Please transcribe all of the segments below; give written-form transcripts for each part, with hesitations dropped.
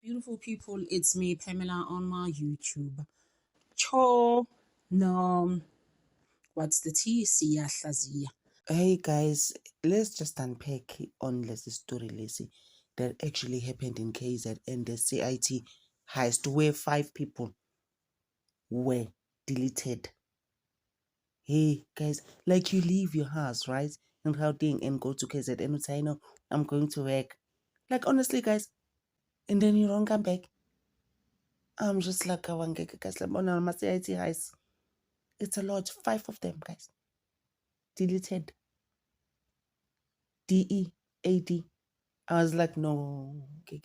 Beautiful people, it's me, Pamela, on my YouTube. Cho, no, what's the tea? Siya hlaziya. Hey guys, let's just unpack on this story Lizzie, that actually happened in KZ and the CIT heist where 5 people were deleted. Hey guys, like you leave your house, right? In Gauteng and go to KZ and say, no, I'm going to work. Like honestly guys, and then you don't come back. I'm just like, guys, like on my CIT heist. It's a lot, 5 of them guys. Deleted. DEAD. I was like, no. It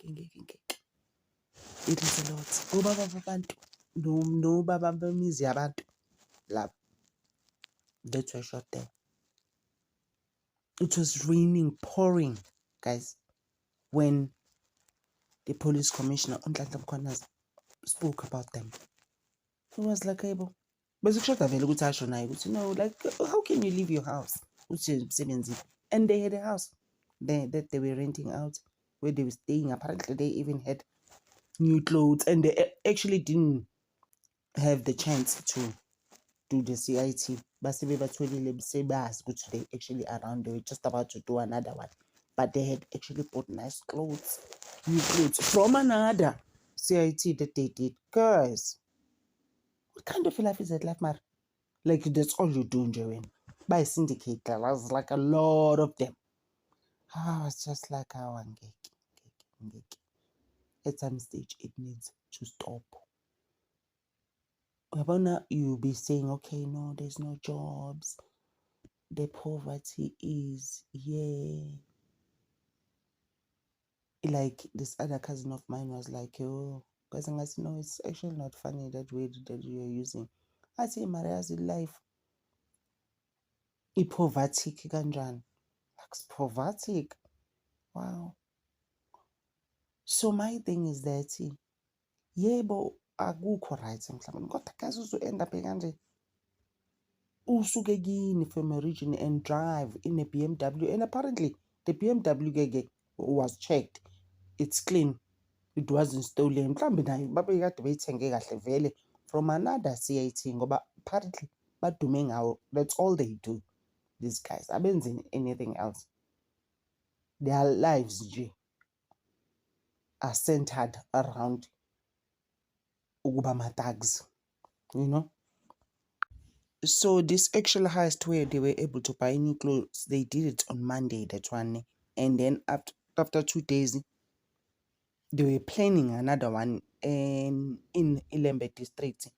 is a lot. Obaba babantu. No baba bemizi yabantu. Lab. That's why shot there. It was raining, pouring, guys, when the police commissioner Nhlanhla Mkhwanazi spoke about them. He was like, hey, bo. Besikushoda vele ukuthi asho naye ukuthi no, like, how can you leave your house? And they had a house that they were renting out, where they were staying. Apparently, they even had new clothes, and they actually didn't have the chance to do the CIT. But they actually around, they were just about to do another one. But they had actually bought nice clothes, new clothes from another CIT that they did. Guys, what kind of life is that life, Mar? Like, that's all you do, Joanne. By syndicate, there was like a lot of them. I was just like, at some stage, it needs to stop. You'll be saying, okay, no, there's no jobs. The poverty is, yeah. Like this other cousin of mine was like, oh, guys, I said, no, it's actually not funny that word that you're using. I say, Maria's life. Poverty kanjani. Like poverty. Wow. So my thing is that, yebo akukho right emhlabeni kodwa guys uzo-end up kanje usuke kini from a region and drive in a BMW, and apparently the BMW was checked, it's clean, it wasn't stolen. Mhlawumbe naye babekade beyithenge kahle vele from another CIT ngoba apparently badume ngawo. That's all they do, these guys. Abenzi anything else. Their lives nje are centered around ukuba ma-thugs, you know. So this actual heist where they were able to buy new clothes, they did it on Monday, that one. And then after 2 days, they were planning another one in Ilembe district.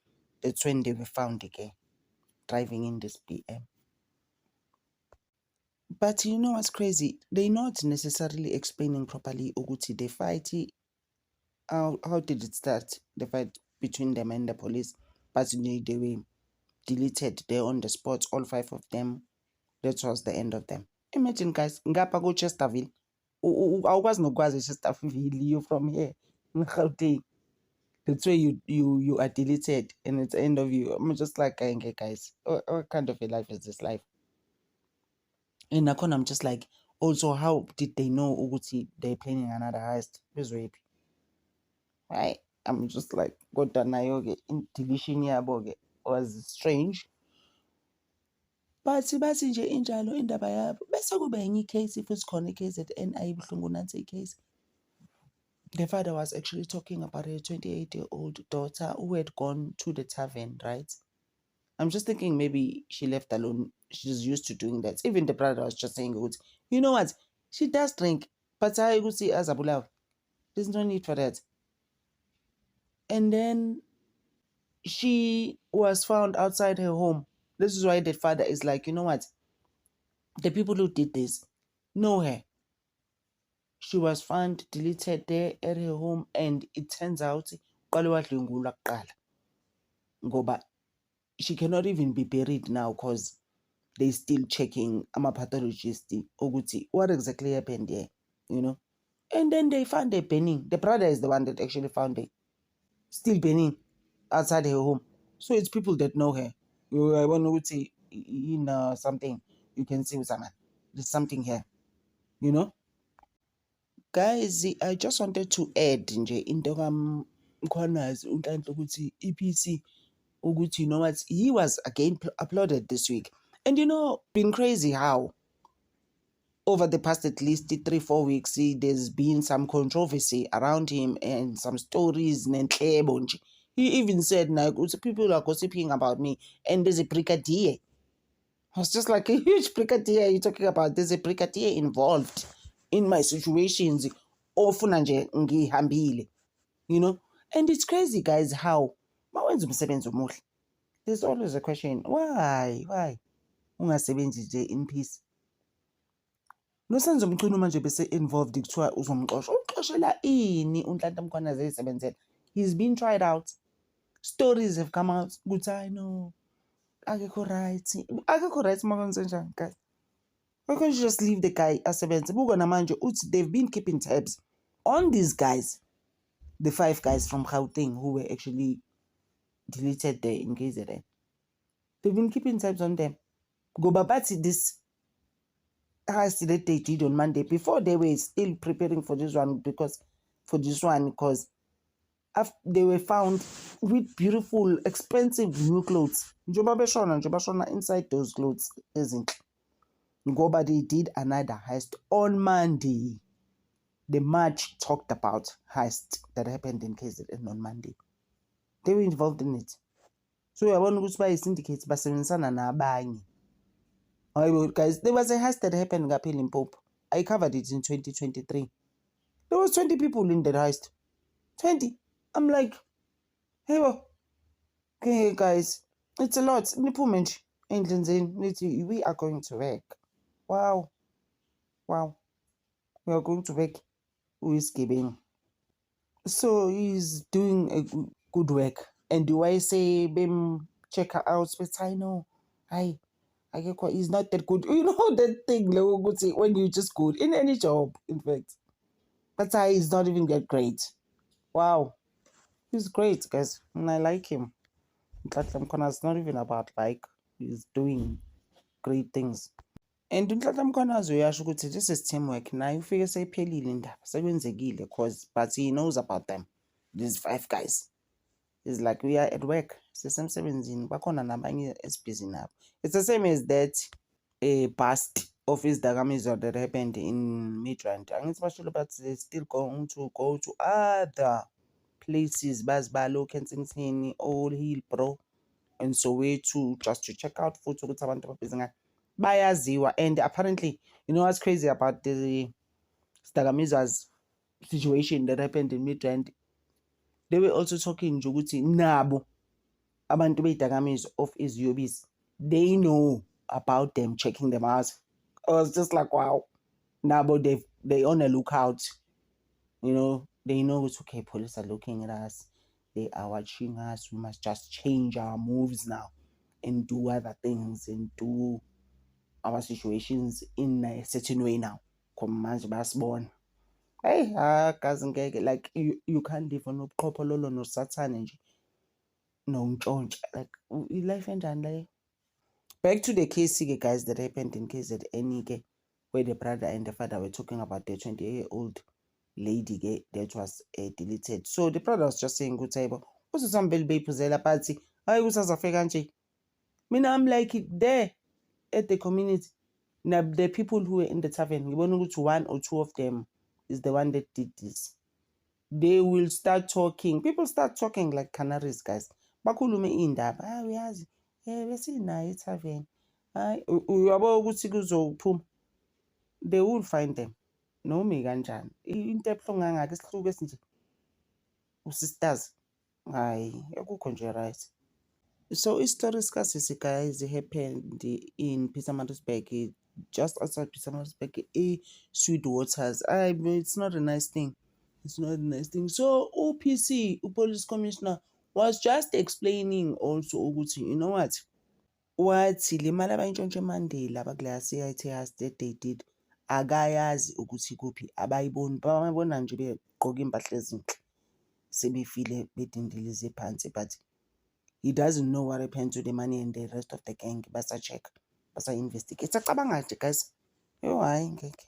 That's when they were found again, driving in this PM. But you know what's crazy? They're not necessarily explaining properly Uguti the fight. How did it start? The fight between them and the police. But they were deleted there on the spot, all 5 of them. That was the end of them. Imagine guys, ngapha go Chesterville. Awukwazi nokwazi Chesterville, you from here in Gauteng. That's where you are deleted and it's the end of you. I'm just like, guys, what kind of a life is this life? And Nakon, I'm just like, also, how did they know Uguti they're planning another heist? Right? I'm just like, God nayoge in deletion yaboge was strange. But bathi nje injalo indaba yabo bese kube enye icase futhi khona i-KZN ayibuhlungu nansi icase. The father was actually talking about a 28-year-old daughter who had gone to the tavern, right? I'm just thinking maybe she left alone. She's used to doing that. Even the brother was just saying, you know what? She does drink, but I would see as a there's no need for that. And then she was found outside her home. This is why the father is like, you know what? The people who did this know her. She was found deleted there at her home, and it turns out she cannot even be buried now because they're still checking. I'm a pathologist. What exactly happened there? You know? And then they found her burning. The brother is the one that actually found her still burning outside her home. So it's people that know her. I want to say in something, you can see with someone. There's something here. You know? Guys, I just wanted to add nje into kaMkhwanazi uNhlanhla ukuthi EPC ukuthi you know what, he was again uploaded this week. And you know, been crazy how over the past at least 3-4 weeks there's been some controversy around him and some stories nenhlebo nje. He even said now people are gossiping about me and there's a brigadier. I was just like, a huge brigadier you're talking about? There's a brigadier involved in my situations. Ofuna nje ngihambile, you know? And it's crazy, guys, how mawenza umsebenzi omuhle. There's always a question, why? Ungasebenzi nje in peace. Nosenzo Mchunu manje bese involved kuthiwa uzomxosha. Uxoshela ini uNhlanhla Mkhwanazi ezisebenzela? He's been tried out. Stories have come out. Good, I know. Akekho right. Akekho right makwenze njani, guys? Why can't you just leave the guy asebenze? Buka namanje uthi they've been keeping tabs on these guys. The 5 guys from Gauteng who were actually deleted there in KZN. They've been keeping tabs on them. Go babati this heist that they did on Monday before they were still preparing for this one because they were found with beautiful, expensive new clothes. Njoba beshona inside those clothes isn't. Ngoba they did another heist on Monday. The March talked about heist that happened in KZN on Monday. They were involved in it. So yabona ukuthi bayi-syndicate basebenzisana nabanye. Guys, there was a heist that happened in Limpopo. I covered it in 2023. There was 20 people in that heist. 20. I'm like, hey, okay, guys, it's a lot. We are going to work. Wow. We are going to work with giving. So he's doing a good work. And do I say, check her out? But I know, he's not that good. You know that thing when you're just good in any job, in fact. But he's not even that great. Wow. He's great, guys. And I like him. It's not even about like. He's doing great things. And uNhlanhla Mkhwanazi uyasho ukuthi this is teamwork. Naye ufike seyiphelile indaba. Sekwenzekile but he knows about them. These 5 guys. It's like we are at work. Sisemsebenzini bakhona nabanye esibhizi nabo. It's the same as that bust of isidakamizwa that happened in Midrand. Angithi basho but they're still going to go to other places, Basbalo, Kensington, Old Hillbrow, and Soweto, just to check out futhi ukuthi abantu babhizi bayaziwa. And apparently, you know what's crazy about the Dagamizwa's situation that happened in Midrand? They were also talking ukuthi nabo abantu beyidakamizwa of iziyobisi, they know about them checking them out. I was just like, wow. Nabo they on a lookout. You know, they know it's okay, police are looking at us. They are watching us. We must just change our moves now and do other things and do our situations in a certain way now. Hey, like you can't live on ubuqhophololo nosathane nje nontshontsha, like life enjani. Back to the case, guys, that happened in KZN, where the brother and the father were talking about the 20-year-old lady that was deleted. So the brother was just saying, good table, what's some baby puzela party? I was as a fake. I'm like it there at the community. Now the people who were in the tavern, you want to go to 1 or 2 of them is the one that did this. They will start talking. People start talking like canaries, guys. Bakhulume indaba. Uyazi. Besinayo itavern. Uyabo ukuthi kuzophuma. They will find them. Noma kanjani. Into ebuhlungu ngangaka isihluku esinje. Sisters. Hayi, akukho nje right. So stories kasisi, guys, happened in Pietermaritzburg, just outside Pietermaritzburg, Sweetwaters. It's not a nice thing. It's not a nice thing. So OPC, police commissioner, was just explaining also ukuthi, you know what? Wathi le mali abayintshontshe eMandela abakule CIT has that they did, akayazi ukuthi kuphi, abayiboni, babona nje begqoka impahla ezinhle. Sebefile bedindilize phansi, but he doesn't know what happened to the money and the rest of the gang. Basa check, basa investigate. Sacabanga nje, guys. Yo, hayi ngeke.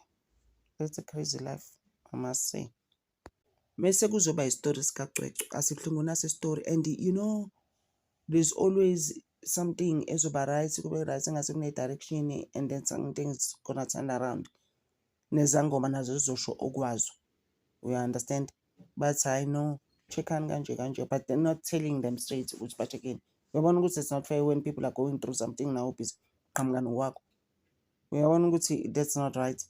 That's a crazy life. I must say. Mese kuzoba isitori sikaCwecwe, asibuhlungu nasi story, and you know there's always something ezoba right, kube right ngase kune direction, and then something is gonna turn around. Nezangoma nazo zizosho okwazo. We understand, but I know check-ani kanje, but they're not telling them straight ukuthi ba-check-in. Uyabona ukuthi it's not fair when people are going through something now busy qhamuka nokwakho. Uyabona ukuthi that's not right.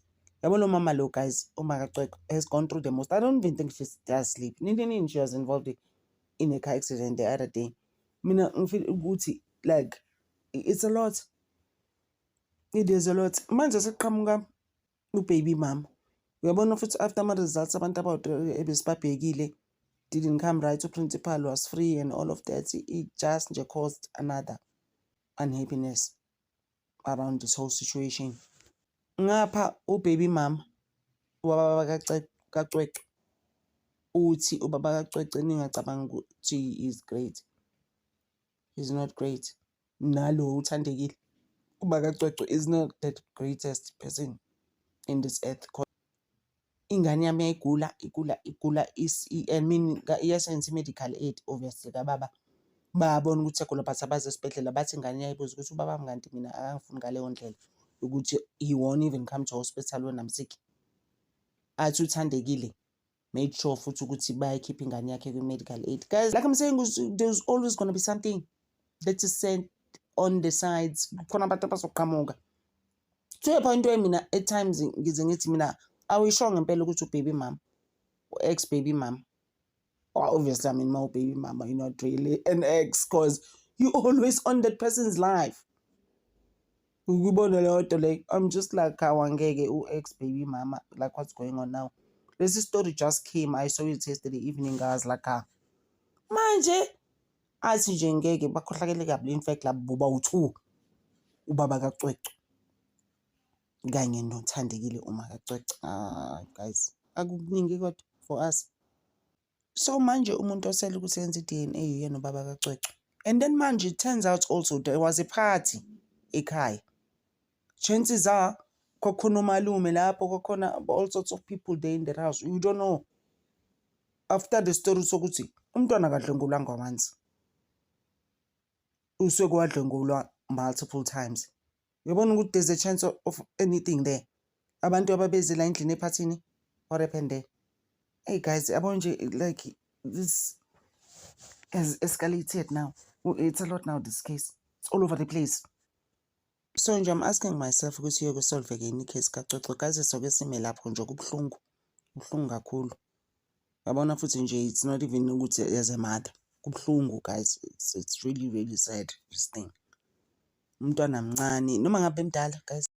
Yabona mama lo guys, uMakaCwecwe has gone through the most. I don't even think she does sleep. Nini she was involved in a car accident the other day. Mina ngifeel ukuthi like it's a lot. It is a lot. Manje seqhamuka ubaby mama. Uyabona futhi after ama-results abantu ebesibabhekile didn't come right, principal was free and all of that. It just caused another unhappiness around this whole situation. Ngapha ubaby mama ubaba kaCwecwe uthi ubaba kaCwecwe ningacabanga ukuthi is great. He's not great. Nalo uthandekile. Ubaba kaCwecwe is not the greatest person in this earth. Ingane yami igula I mean iyasenza medical aid obviously kababa bayabona ukuthi egula but abaze esibhedlela bathi ingane yayibuza ukuthi ubaba nganti mina akangifuni ngaleyo ndlela ukuthi he won't even come to hospital when I'm sick. Athi uthandekile made sure futhi ukuthi bayayikhipha ingane yakhe kwi-medical aid. Guys, like I'm saying, there's always going to be something that is sent on the sides. Khona abantu abazoqhamuka to a point where mina at times ngize ngithi mina awisho ngempela ukuthi ubaby mama ex baby mama. Well, obviously I mean my baby mama, you're not really an ex because you always on that person's life. Like I'm just like Kawangege ex baby mama, like what's going on now. This story just came. I saw it yesterday evening. I was like, manje athi nje ngeke bakhohlakele kabi. In fact labuba u2 ubaba kaCwecwe kanye nothandekile uMakaCwecwe. Guys, akukuningi kodwa for us. So manje umuntu osele ukuthi yenze iDNA yena ubaba kaCwecwe. And then manje it turns out also there was a party ekhaya. Chances are kokhona umalume lapho, kokhona all sorts of people there in the house. You don't know. After the story sokuthi umntwana kadlengulwa ngamanzi. Usekwadlengulwa multiple times. Uyabona ukuthi there's a chance of anything there. Abantu ababezela endlini ephathini, what happened there? Hey guys, like this has escalated now. It's a lot now, this case. It's all over the place. So nje I'm asking myself ukuthi yoko solve again case kaCwecwe. Guys, soke sime lapho nje kubuhlungu. Kubuhlungu kakhulu. Yabona futhi nje it's not even ukuthi as a mother. Kubuhlungu guys. It's really really sad this thing. Umntwana mncane noma ngabe mdala guys.